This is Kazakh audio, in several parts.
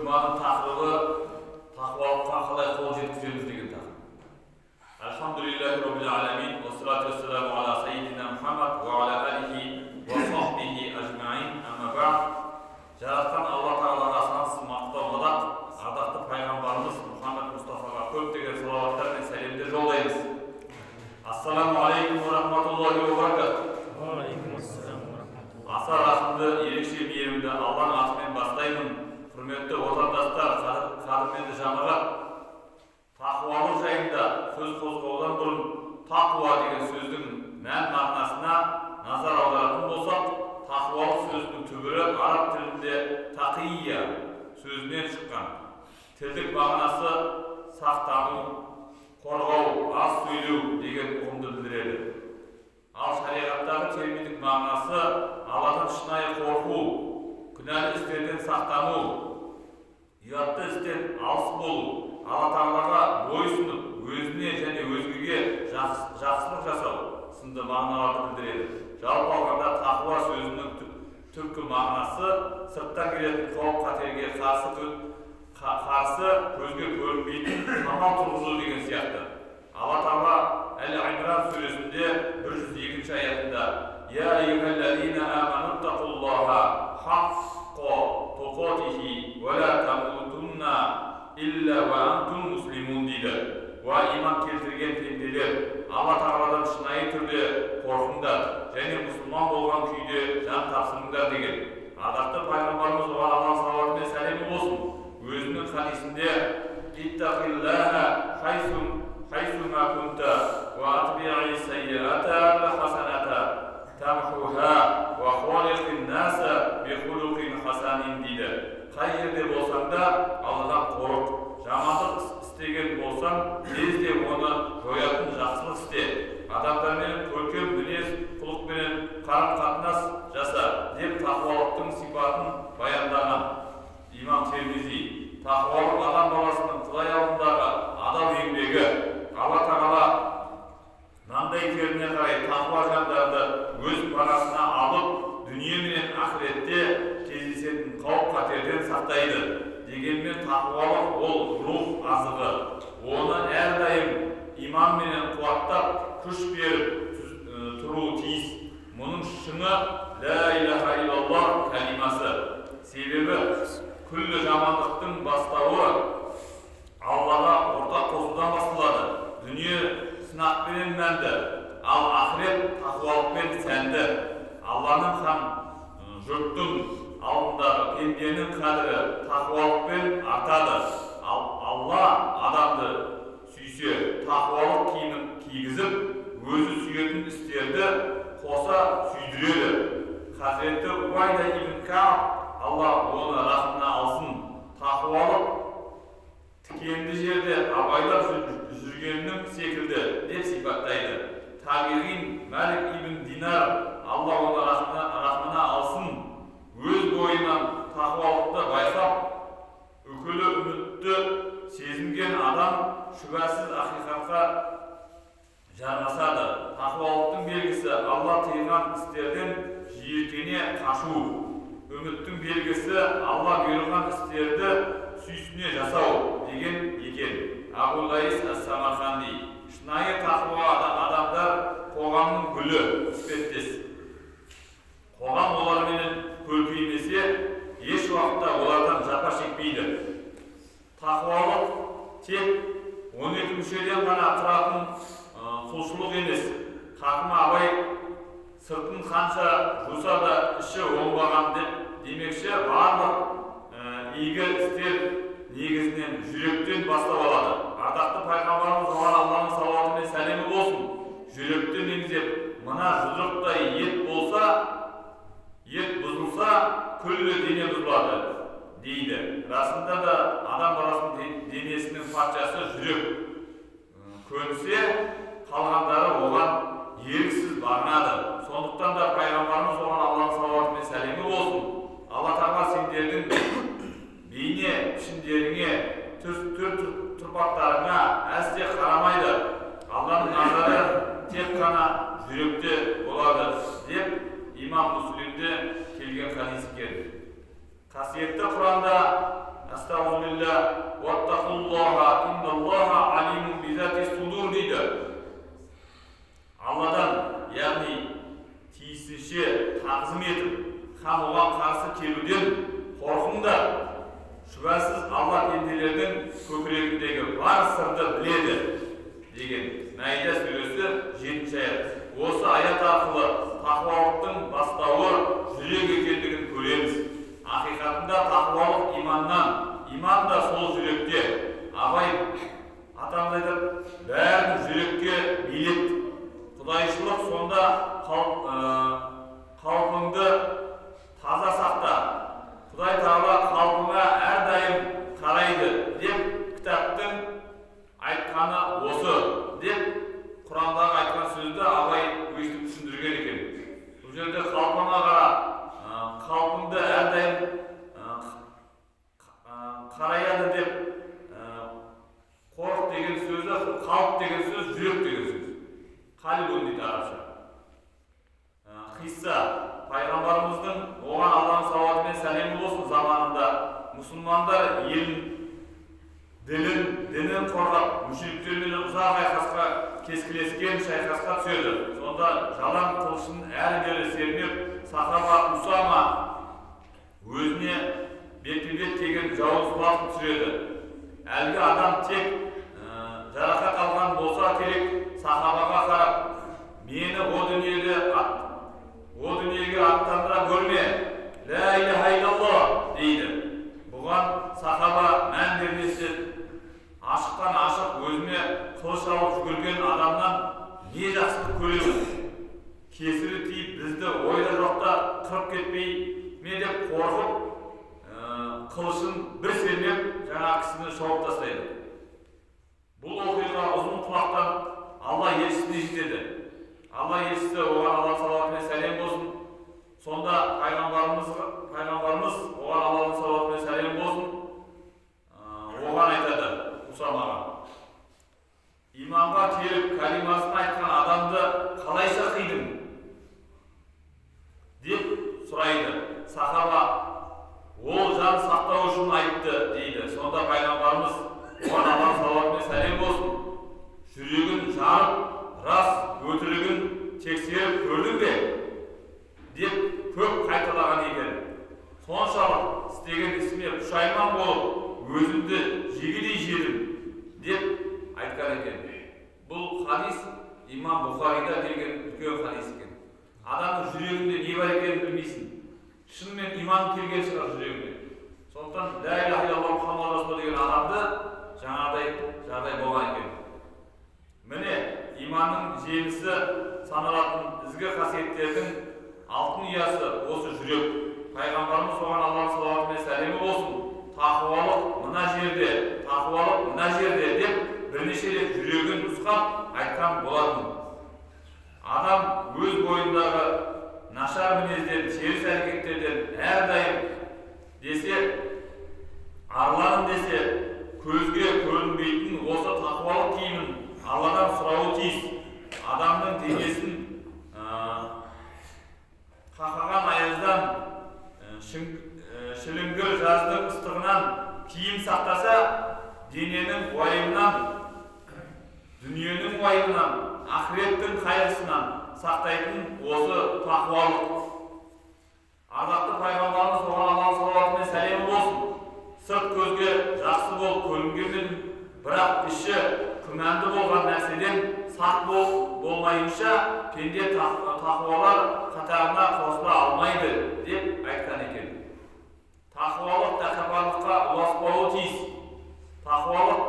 жұманың тақырыбы тақуалыққа қалай қол жеткіземіз деген тақырып. Алхамдулиллахи роббил аламин, вассалату вассаламу ала саййидина Мухаммад ва ала алихи ва сахбихи ажмаин. Амма ба'д. Жаратқан Алла Тағалаға сансыз мақтау мадақ, ардақты пайғамбарымыз Мұхаммад Мұстафаға көптеген салауаттар мен сәлемдер жолдаймыз. Ассаламу алейкум ва рахматуллахи ва баракатух. Аса рахымды, ерекше мейірімді Алланың атымен бастаймын. Құрметті отандастар, қадірменді жамағат, тақуалық жайында сөз қозғаудан бұрын тақуа деген сөздің мән мағынасына назар аударатын болсақ, тақуалық сөзінің түбірі араб тілінде тақия сөзінен шыққан. Тілдік мағынасы сақтану, қорғау, аз сөйлеу деген ұғымды білдіреді. Ал шариғаттағы терминдік мағынасы Алладан шынайы қорқу, күнәлі істерден сақтану, ұятты істен алыс болу, Алла Тағалаға бойсұнып, өзіне және өзгеге жақсылық жасау сынды мағыналарды білдіреді. Жалпы алғанда тақуа сөзінің түпкі мағынасы сырттан келетін қауіп-қатерге қарсы көзге көрінбейтін қамал тұрғызу деген сияқты. Алла Тағала Әл-Имран сүресінде 102-ші аятында: «Я айюхаллазина аману тақуллаха хаққа туқатихи ва ла тамутунна илля ва антум муслимун» дейді. Ва иман келтірген пенделер, Алла Тағаладан шынайы түрде қорқыңдар және мұсылман болған күйде жан тапсырыңдар деген. Ардақты пайғамбарымыз оған Алланың салауаты мен сәлемі болсын. Өзінің хадисінде: «Иттақиллаха хайсума кунта ва атби'i сайyi'ата хасаната тамхуха ва хулиқин наса би хулуқин хасанин» дейді. Қай жерде болсаң да Алладан қорық. Жамандық істеген болсаң, тезде оны жоятын жақсылық істе. Адамдармен көркем мінез, құлықпенен қарым-қатынас жаса деп тақуалықтың сипатын баяндаған имам Термизи. Тақуалық адам баласының Құдай алдындағы адал еңбегі. Алла Тағала маңдай теріне қарай тақуа жандарды өз парасына алып, дүние мен ақыретте кездесетін қауіп-қатерден сақтайды. Дегенмен тақуалық ол рух азығы. Оны әрдайым иман менен қуаттап, күш беріп тұруы тиіс. Мұның шыңы ла илаха иллаллах калимасы. Себебі күллі жамандықтың бастауы Аллаға ортақ қосудан басталады. Дүние сынақпенен мәнді, ал ақырет тақуалықпен сәнді. Алланың һәм жұрттың алдындағы пенденің қадірі тақуалықпен артады. Алла адамды сүйсе, тақуалық киімін кигізіп, өзі сүйетін істерді қоса сүйдіреді. Хазіреті Убайда ибн Кааб, Алла оны рахымына алсын, тақуалық тікенді жерде абайлап жүргеннің секілді деп сипаттайды. Табиғин Мәлик ибн Динар, Алла оны рахымына алсын, өз бойынан тақуалықты байқап, үкілі үмітті сезінген адам шүбәсіз ақиқатқа жармасады. Тақуалықтың белгісі Алла тыйған істерден жиіркене қашу. Үміттің белгісі Алла бұйырған істерді сүйсіне жасау деген екен. Абу Лайс ас-Самарқанди: шынайы тақуа адамдар қоғамның гүлі, іспеттес. Қоғам олармен көркеймесе, еш уақытта олардан жапа шекпейді. Тақуалық тек 12 мүшеден ғана тұратын құлшылық емес. Хакім Абай сыртын қанша жуса да іші оңбаған демекші, барлық игі істер негізінен жүректен бастап алады. Ардақты пайғамбарымыз оған Алланың салауаты мен сәлемі болсын. Жүректі меңзеп, мына жұдырықтай ет болса, ет бұзылса, күллі дене бұзылады дейді. Расында да адам баласының денесінің парчасы жүрек. Көнсе, қалғандары оған еріксіз бағынады. Сондықтан да пайғамбарымыз оған Алланың салауаты мен сәлемі болсын. Алла Тағала сендердің бейне пішіндеріңе, тұрпақтарыңа әсте қарамайды. Алланың назары тек қана жүректе болады деп имам Муслимде келген хадис екен. Қасиетті Құранда Estağfirullah vettakullaha innallaha alimun bizatis sudur deydi. Allah'dan yani tiyisінші taqzim etip ham oған qarşı kelуден қорқыңдар. Şüphesiz Allah pendelerдің көкірегіндегі бар sırды біледі деген Мәида сүресі 7-ші аят. Осы аят арқылы тақуалықтың бастауы жүрек екендігін көреміз. Ақиқатында тақуалық иманнан, иман да сол жүректе. Абай атамыз айтып, бәрін жүрекке билет. Құдайшылық сонда қалпыңды таза сақта. Құдай Тағала қалпыңа әрдайым қарайды деп кітаптың айтқаны осы деп Құрандағы айтқан сөзді Абай өйстіп түсіндірген екен. Бұл жерде қалпыңа қара, қалпыңды әрдайым қараяды деп қорық деген сөзі, қалп деген сөз, жүрек деген сөз. Қалибун дейді арабша. Қисса, пайғамбарымыздың оған Алланың салауаты мен сәлемі болсын заманында мұсылмандар елін, дінін қорғап, мүшриктермен ұзақ айқасқа кескілескен шайқасқа түседі. Сонда жалаң қылышын әрі-бері сермеп, сахаба Усама өзіне бетпе-бет келген жауыз басын түсіреді. Әлгі адам тек жарақат алған болса керек, сахабаға қарап, мені о дүниеге аттандыра көрме, ла иляха илlallah дейді. Бұған сахаба мән берместен ашықтан ашық өзіне қылыш алып жүгірген адамнан не жақсылық көреміз? Кесірі тиіп бізді ойда жоқта қырып кетпей ме деп қорқып, қылышын бір сермеп жаңа кісіні шауып тастайды. Бұл оқиға ұзын құлақтан Алла елшісіне жетеді. Алла елшісі оған Алла салауаты мен сәлем болсын. Сонда пайғамбарымыз оған Алланың салауаты мен сәлем болсын. Оған айтады Усамаға. Иманға келіп калимасын айтқан адамды қалайша қидың? деп сұрайды. Сахаба ол жан сақтау үшін айтты дейді. Сонда пайғамбарымыз оған Алланың салауаты мен сәлем болсын. Жүрегін жарып, рас өтірігін тексеріп көрдің бе? деп көп қайталаған екен. Соншалық істеген ісіме пұшайман болып, өзімді жегідей жедім деп айтқан екен. Бұл хадис имам Бұхарида келген үлкен хадис екен. Адамның жүрегінде не бар екенін білмейсің. Шынымен иман келген шығар жүрегіне. Сондықтан ла иляха илlallah Мұхаммад Расул деген адамды жаңағыдай жағдай болған екен. Міне иманның жемісі саналатын ізгі қасиеттердің алтын ұясы осы жүрек. Пайғамбарымыз оған Алланың салауаты мен сәлемі болсын. Тақуалық мына жерде деп бірнеше рет жүрегін нұсқап айтқан болатын. Адам өз бойындағы нашар мінезден, теріс әрекеттерден әрдайым десе, арыларым десе, көзге көрінбейтін осы тақуалық киімін Алладан сұрауы тиіс. Адамның денесін қақаған аяздан, шіліңгір жаздың ыстығынан киім сақтаса, дененің уайымынан, дүниенің уайымынан, ақыреттің қайғысынан сақтайтын осы тақуалық. Ардақты пайғамбарымыз оған Алланың салауаты мен сәлемі болсын. Сырт көзге жақсы болып көрінгенмен, бірақ іші күмәнді болған нәрседен сақ болмайынша пенде тақуалар қатарына қосыла алмайды деп айтқан екен. Тақуалық тәкаппарлыққа ұласпауы тиіс. Тақуалық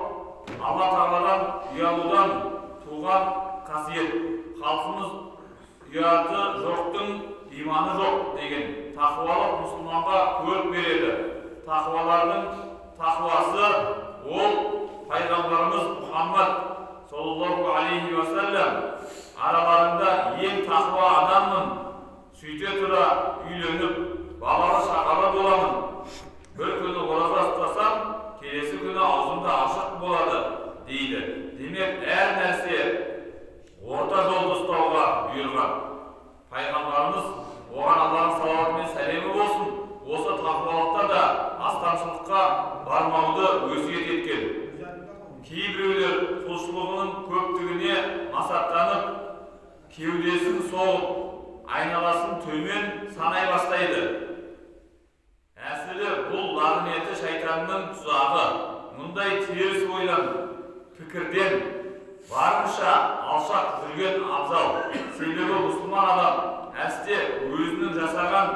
Алла Тағаладан ұялудан туған қасиет. Халқымыз ұяты жоқтың иманы жоқ деген. Тақуалық мұсылманға көрік береді. Тақуалардың тақуасы ол пайғамбарымыз Мұхаммад саллаллаху алейхи ва саллям араларында ең тақуа адаммын. Сөйте тұра үйленіп, балалы шағалы боламын. Бір күні ораза ұстасам, келесі күні аузымда ашық болады дейді. Демек, әр нәрсе орта жолды ұстауға бұйырған. Пайғамбарымыз оған Алланың салауаты мен сәлемі болсын. Осы тақуалықта да астамшылыққа бармау кейбіреулер құлшылығының көптігіне масаттанып, кеудесін соғып, айналасын төмен санай бастайды. Әсілі бұл лағнеті шайтанның тұзағы. Мұндай теріс ойлан пікірден барынша алшақ жүрген абзал. Себебі мұсылман адам әсте өзінің жасаған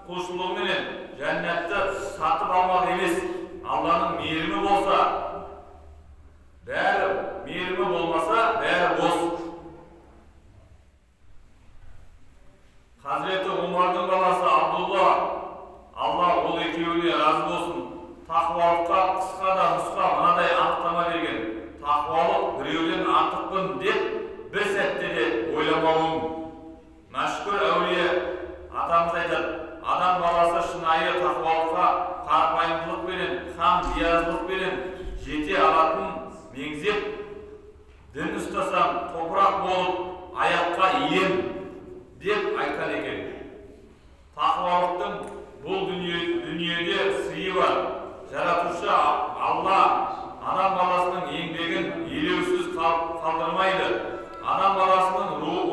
құлшылығыменен жәннатты сатып алмақ емес. Алланың мейірімі болса, бәрі мейірімі болмаса, бәрі бос. Хазіреті Умардың баласы Абдулла, Алла ол екеуіне разы болсын, тақуалыққа қысқа да нұсқа мынадай анықтама берген. Тақуалық біреуден артықпын деп бір сәтте де ойламауың. Мәшһүр әулие атамыз айтады, адам баласы шынайы тақуалыққа қарапайымдылықпенен, һәм биязылықпенен жете алатын меңзеп, дін ұстасам топырақ болып, аяққа ием деп айтқан екен. Тақуалықтың бұл дүниеде сыйы бар. Жаратушы Алла адам баласының еңбегін елеусіз қалдырмайды. Адам баласының рухы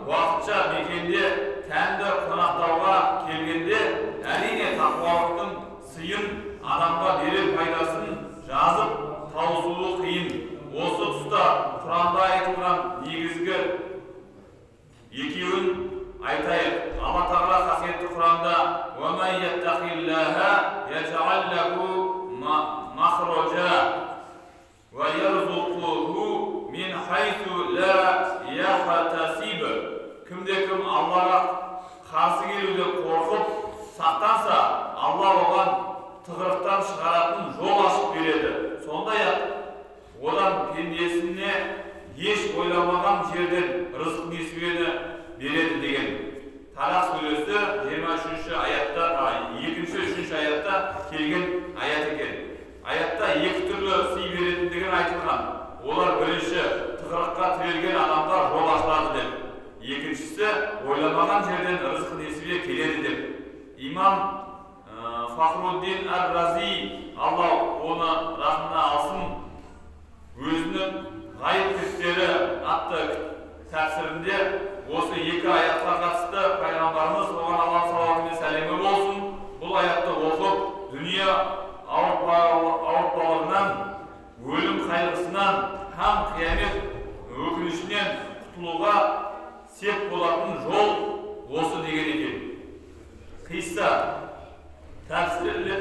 уақытша мекенде тәнді қонақтауға келгенде, әрине тақуалықтың сыйын адамға берер пайдасын жазып таусуы қиын. Осы тұста Құранда айтылған негізгі екеуін айтайық. Алла Тағала қасиетті Құранда وَمَنْ يَتَّقِ اللَّهَ يَجْعَلْ لَهُ مَخْرَجًا وَيَرْزُقْهُ مِنْ حَيْثُ لَا يَحْتَسِبُ. Кімде-кім Аллаға қарсы келуден қорқып сақтанса, Алла оған тығырықтан шығаратын жол ашып береді. Сондай-ақ одан пендесіне еш ойламаған жерден рызық несібені береді деген. Талақ сүресі 23-ші аятта, 2-3 аятта келген аят екен. Аятта екі түрлі сый беретіндігін айтылған. Олар бірінші тығырыққа тірелген адамға жол ашылады деп. Екіншісі ойламаған жерден рызық несібе келеді деп. Имам Фахруддин Ар-Рази, Алла оны рахмына алсын, өзінің ғайып кірістері атты тәпсірінде осы екі аятқа қатысты пайғамбарымыз оған Аллах салауаты мен сәлемі болсын, бұл аятты оқып, дүние ауыртпалығынан, өлім қайғысынан, һәм қиямет өкінішінен құтылуға сеп болатын жол осы деген екен. Қисса тәпсірі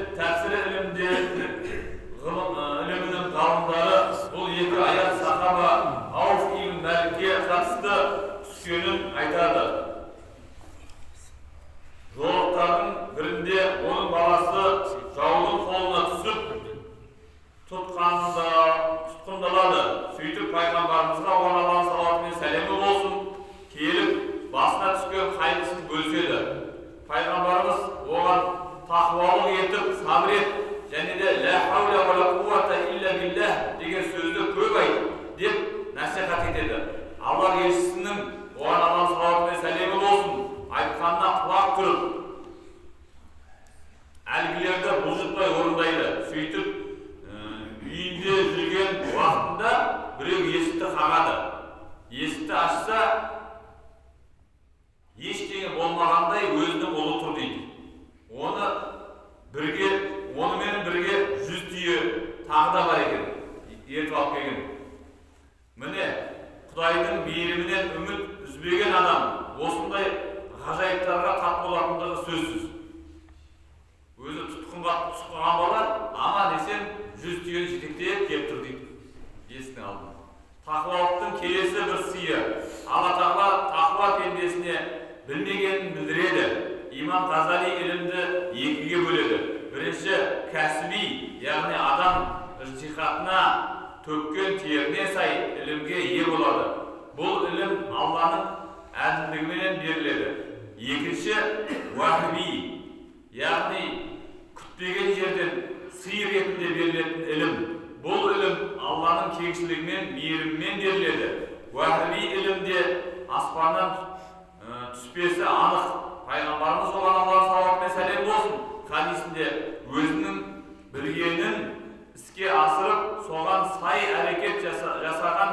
ілімінің ғалымдары бұл екі аят сахаба Ауф ибн Мәликке қатысты түскенін айтады. Жорықтардың бірінде оның баласы жаудың қолына түсіп тұтқындалады. Сөйтіп пайғамбарымызға оған Аллах салауаты мен сәлемі болсын, келіп басына түскен қайғысын бөліседі. Пайғамбарымыз оған тақуалық етіп сабыр ет және де ла хауля ва ла қуввата илля биллах деген сөзді көп айт деп насихат етеді. Аллах елшісінің оған Аллах салауаты мен сәлемі болсын айтқанына құлақ түріп, әлгілерді бұлжытпай орындайды. Сөйтіп үйінде жүрген уақытында біреу есікті қағады. Есікті ашса, ештеңе болмағандай өзінің ұлы тұр дейді. Онымен бірге 100 түйе тағы да бар екен, ертіп алып келген. Міне, Құдайдың мейірімінен үміт үзбеген адам осындай ғажайыптарға тап болатындығы сөзсіз. Өзі тұтқынған бала, аман есен 100 түйені жетектеп кеп тұр дейді есіктің алдына. Тақуалықтың келесі бір сыйы. Алла Тағала тақуа пендесіне білмегенін білдіреді. Имам Ғазали ілімді екіге бөледі. Бірінші кәсіби, яғни адам ijtihadына төккен теріне сай ілімге ие болады. Бұл ілім Алланың әділдігімен беріледі. Екінші уахби, яғни күтпеген жерден сый ретінде берілетін ілім. Бұл ілім Алланың кеңшілігімен, мейірімімен беріледі. Уахби ілімде аспаннан түспесі анық. Пайғамбарымыз оған Аллах салауаты мен сәлем болсын хадисінде өзінің білгенін іске асырып, соған сай әрекет жасаған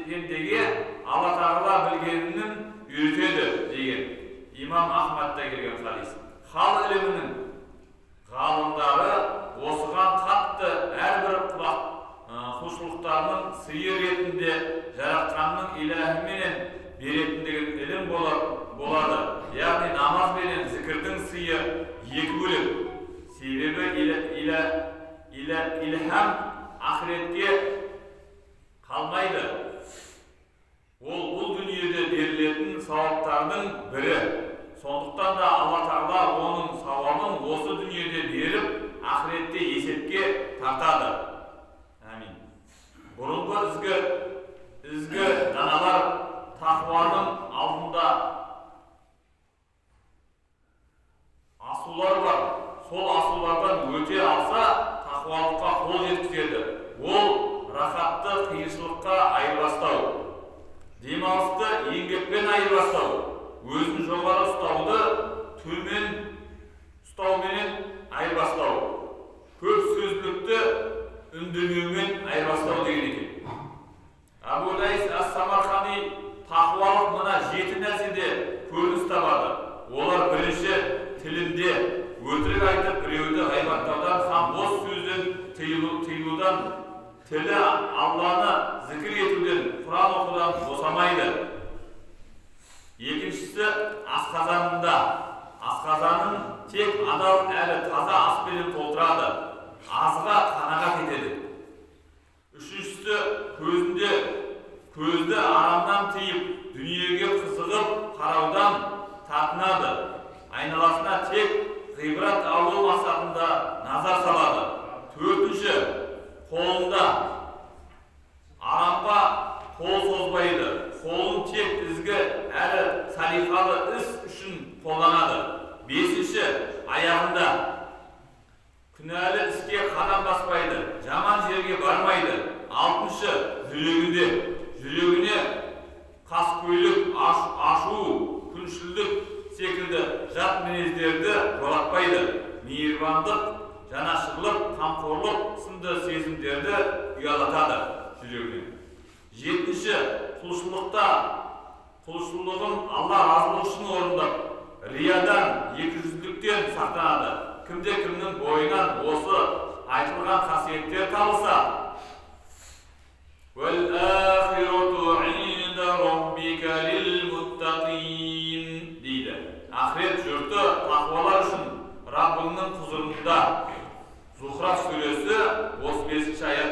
пендеге Алла Тағала білгенін үйретеді деген имам Ахмадта келген хадис. Хал ілімінің ғалымдары осыған қатты әрбір құлшылықтарының сыйы ретінде жаратқанның иләһіменен беретіндігін ілім болады. Яғни намаз бенен зікірдің сыйы екі бөлек. Себебі илһам ақыретке қалмайды. Ол бұл дүниеде берілетін сауаптардың бірі. Сондықтан да Алла Тағала оның сауабын осы дүниеде беріп, ақыретте есепке тартады. Амин. Бұрынғы ізгі даналар тақуаның алдында асулар бар. Сол асулардан өте алса, тақуалыққа қол жеткізеді. Ол рахатты қиыншылыққа айырбастау, демалысты еңбекпен айырбастау, өзін жоғары ұстауды төмен ұстауменен айырбастау, көп сөзділікті үндемеумен айырбастау деген екен. Абу Лайс ас-Самарқани тақуалық мына 7 нәрседе көрініс табады. Олар бірінші тілінде өтірік айтып, біреуді ғайбаттаудан, һәм бос сөзден тыйылудан, тілі Алланы зікір етуден, Құран оқудан босамайды. Екіншісі асқазанында. Асқазанын тек адал әрі таза аспенен толтырады, азға қанағат етеді. Үшіншісі көзді арамнан тыйып, дүниеге қызығып қараудан тартынады. Айналасына тек ғибрат алу мақсатында назар салады. Төртінші, қолында арамға қол созбайды. Қолын тек ізгі әрі салихалы іс үшін қолданады. Бесінші, аяғында күнәлі іске қадам баспайды, жаман жерге бармайды. Алтыншы, жүрегіне қаскөйлік, ашу, күншілдік секілді жат мінездерді жолатпайды. Мейірбандық, жанашырлық, қамқорлық сынды сезімдерді ұялатады жүрегіне. Жетінші, құлшылығын Алла разылығы үшін орындап, риядан, екіжүзділіктен сақтанады. Кімде-кімнің бойынан осы айтылған қасиеттер табылса, «Вәл-ахироту инда роббика лил-муттақин» дейді. Ақырет жұрты тақуалар үшін Раббыңның құзырында. Зухраф сүресі 35 аят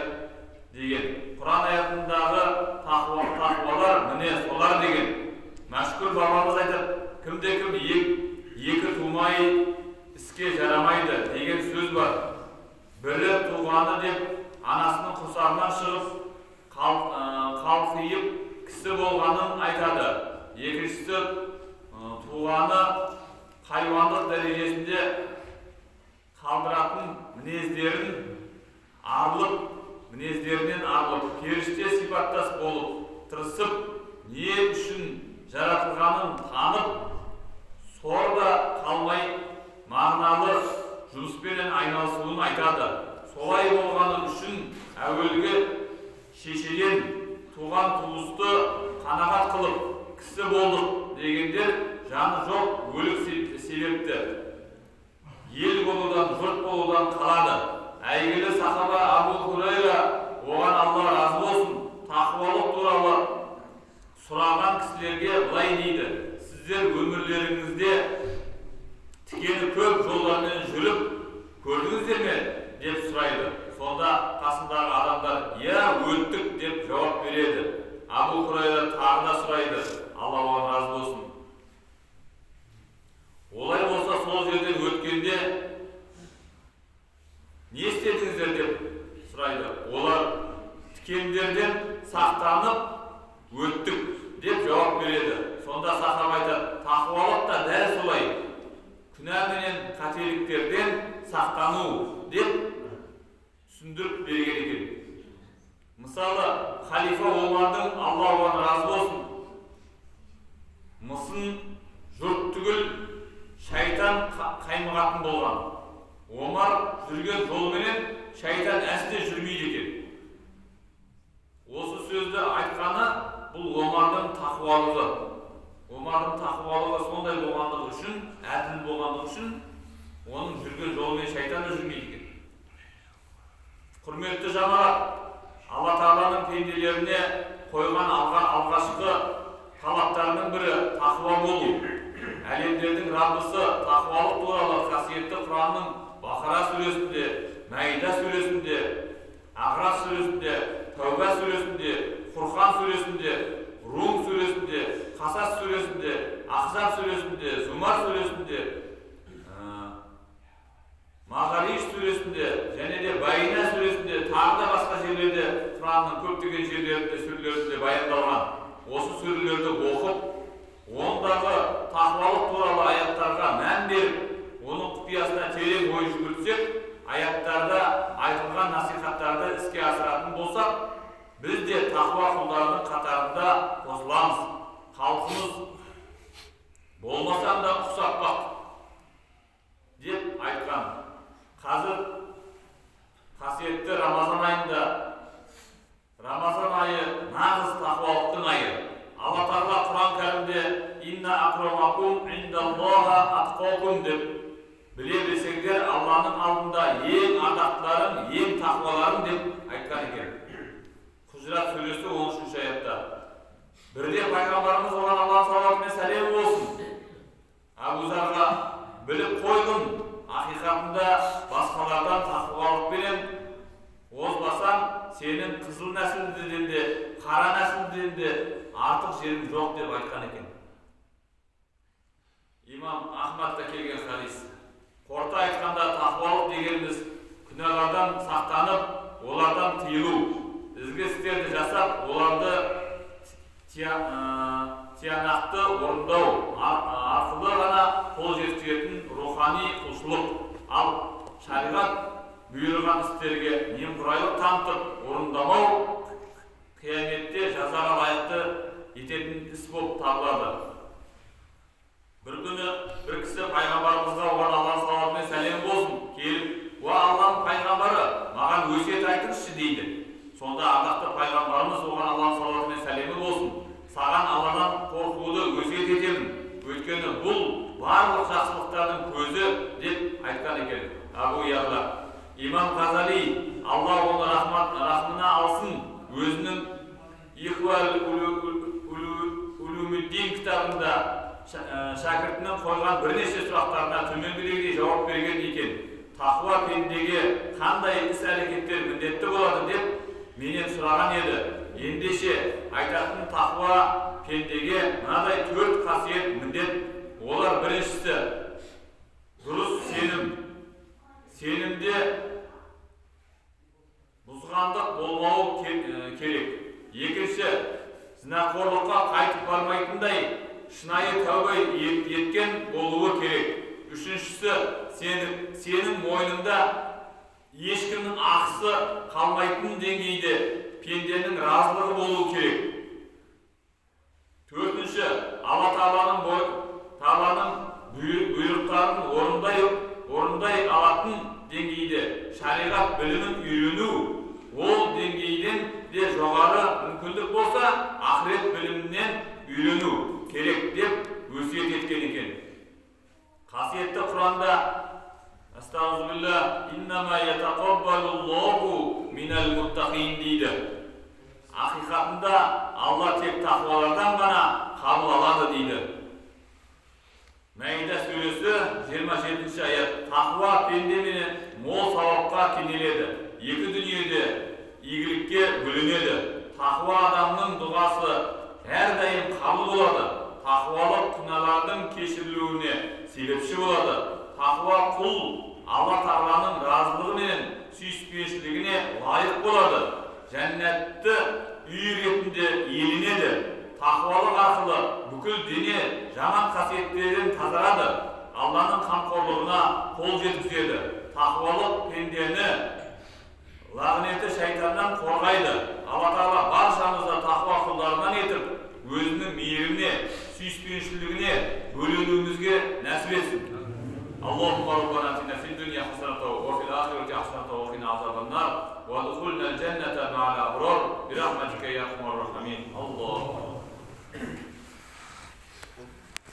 деген. Құран аятындағы тақуалар міне солар деген. Мәшһүр бабамыз айтып, кімде-кім екі тумай іске жарамайды деген сөз бар. Бірі туғаны деп анасының құрсағынан шығып қалқиып кісі болғанын айтады. Екіншісі туғаны хайуандық дәрежесінде қалдыратын мінездерінен арылып, періште сипаттас болып, тырысып, не үшін жаратылғанын танып, сорда қалмай мағыналы жұмыспенен айналысуын айтады. Солай болғаны үшін әуелгі шешеден туған туысты қанағат қылып кісі болдық дегендер жаны жоқ өлік себепті ел болудан, жұрт болудан қалады. Әйгілі сахаба Абу Хурайра, оған Алла разы болсын, тақуалық туралы сұраған кісілерге былай дейді: сіздер өмірлеріңізде тікені көп жолдармен жүріп көрдіңіздер ме деп сұрайды. Сонда қасындағы адамдар «Я, өттік» деп жауап береді. Абу Хурайра тағы да сұрайды, Алла оған разы болсын: олай болса сол жерден өткенде не істедіңіздер деп сұрайды. Олар тікендерден сақтанып өттік деп жауап береді. Сонда сахаба айтады: тақуалық та дәл солай, күнә менен қателіктерден сақтану деп түсіндіріп берген екен. Мысалы, халифа Омардың, Алла оған разы болсын, мысын жұрт түгіл шайтан қаймығатын болған. Омар жүрген жолменен шайтан әсте жүрмейді екен. Осы сөзді айтқаны бұл Омардың тақуалығы. Омардың тақуалығы сондай болғандығы үшін, әділ болғандығы үшін, оның жүрген жолымен шайтан да жүрмейді екен. Құрметті жамағат, Алла Тағаланың пенделеріне қойған алғашқы талаптарының бірі тақуа болу. Әлемдердің Раббысы тақуалық туралы қасиетті Құранның Бақара сүресінде, Мәида сүресінде, Ағраф сүресінде, Тәуба сүресінде, Фурқан сүресінде, Рум сүресінде, Қасас сүресінде, Ахзаб сүресінде, Зумар сүресінде, Мағариш сүресінде және де Байина сүресінде, тағы да басқа жерлерде, Құранның көптеген жерлерінде, сүрелерінде баяндалған. Осы сүрелерді оқып, ондағы тақуалық туралы аяттарға мән беріп, оның құпиясына терең ой жүгіртсек, аяттарда айтылған насихаттарды іске асыратын болсақ, біз де тақуа құлдарының қатарында қосыламыз. Халқымыз болмасам да ұқсап бақ деп айтқан. Қазір қасиетті Рамазан айында, Рамазан айы нағыз тақуалықтың айы. Алла Тағала Құран кәрімде «Инна акрамакум индаллаха атқакум» деп біле білсеңдер, Алланың алдында ең ардақтыларың, ең тақуаларың деп айтқан екен. Құжрат сүресі 13-ші аятта. Бірде пайғамбарымыз оған Алла саллаллаху алейхи ва сәлем болсын. Абу Зарға біліп қойдым. Ақиқатында басқалардан тақуалықпенен озбасаң, сенің қызыл нәсілдіден де, қара нәсілдіден де артық жерің жоқ деп айтқан екен. Имам Ахмадта келген хадис. Қорыта айтқанда тақуалық дегеніміз күнәлардан сақтанып, олардан тыйылу, ізгі істерді жасап, оларды тиянақты орындау арқылы ғана қол жеткізетін рухани құлшылық. Ал шариғат бұйырған істерге немқұрайлық танытып орындамау қияметте жазаға лайықты ететін іс болып табылады. Бір күні бір кісі пайғамбарымызға оған Алланың салауаты мен сәлемі болсын келіп, «Уа Алланың пайғамбары, маған өсиет айтыңызшы» дейді. Сонда ардақты пайғамбарымыз оған Алланың салауаты мен сәлемі болсын, «Саған Алладан қорқуды өсиет етемін, өйткені бұл барлық жақсылықтардың көзі» деп айтқан екен. Абу Ярла. Имам Ғазали, Алла оны рахмына алсын, өзінің Ихвал Улумуддин кітабында шәкіртінің қойған бірнеше сұрақтарына төмендегідей жауап берген екен. Тақуа пендеге қандай іс-әрекеттер міндетті болады деп менен сұраған еді. Ендеше айтатын тақуа пендеге мынадай 4 қасиет міндет. Олар: біріншісі дұрыс сенім. Сенімде бұзғандық болмауы керек. Екінші, зінақорлыққа қайтып бармайтындай шынайы тәуба еткен болуы керек. Үшіншісі, сенің мойнында ешкімнің ақысы қалмайтын деңгейде пенденің разылығы болуы керек. Төртінші, Алла Тағаланың бұйрықтарын орындай алатын деңгейде шариғат білімін үйрену, ол деңгейден де жоғары мүмкіндік болса, ақырет білімінен үйрену керек деп өсиет еткен екен. Қасиетті Құранда Астағфирулла, иннама ятақаббалуллаху минал муттақин дейді. Ақиқатында Алла тек тақуалардан ғана қабыл алады дейді. Мәида сүресі 27-ші аят. Тақуа пендеменен мол сауапқа кенеледі. Екі дүниеде игілікке бөлінеді. Тақуа адамның дұғасы әрдайым қабыл болады. Тақуалық күнәлардың кешірілуіне себепші болады. Тақуа құл Алла Тағаланың разылығы мен сүйіспеншілігіне лайық болады. Жәннатты үй ретінде иеленеді. Тақуалық арқылы бүкіл дене жаман қасиеттерден тазарады. Алланың қамқорлығына қол жеткізеді. Тақуалық пендені лағнеті шайтаннан қорғайды. Алла Тағала баршамызды тақуа құлдарынан етіп, өзінің мейіріміне, сүйіспеншілігіне бөленуімізге нәсіп етсін. Аллахумма раббана атина фид дуния хасанatan olanlar. Ve dukulnel cennete ma'al abrar. Birahmetike ya erhamer